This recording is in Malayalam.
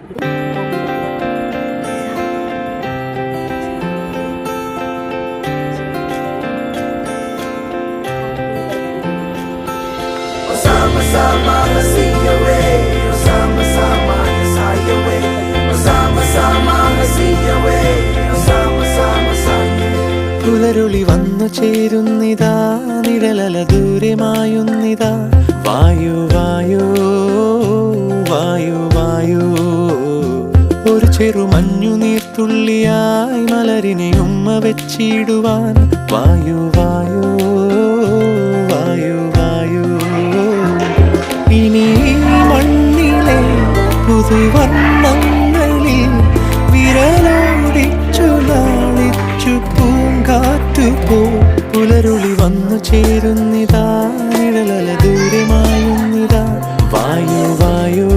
Sama-sama na siya way, sama-sama na saya way, sama-sama na siya way, sama-sama saya. പുലരുളി വന്നു ചേരുന്നിതാ, നിഴലല ദൂരെ മായുന്നിതാ. വായു വായു വായു വായു, ഒരു ചെറു മഞ്ഞു നീർത്തുള്ളിയായി മലരിനെ ഉമ്മ വെച്ചിടുവാൻ. വായു വായു വായു വായു, ഇനി മണ്ണിലെ പുതുവർണ്ണങ്ങളിൽ വിരലോടിച്ചു നാളിച്ചു പൂങ്കാറ്റു പോ. പുലരുളി വന്നു ചേരുന്നിതാ, നിഴലല ദൂരെ മായുന്നിതാ. വായു വായു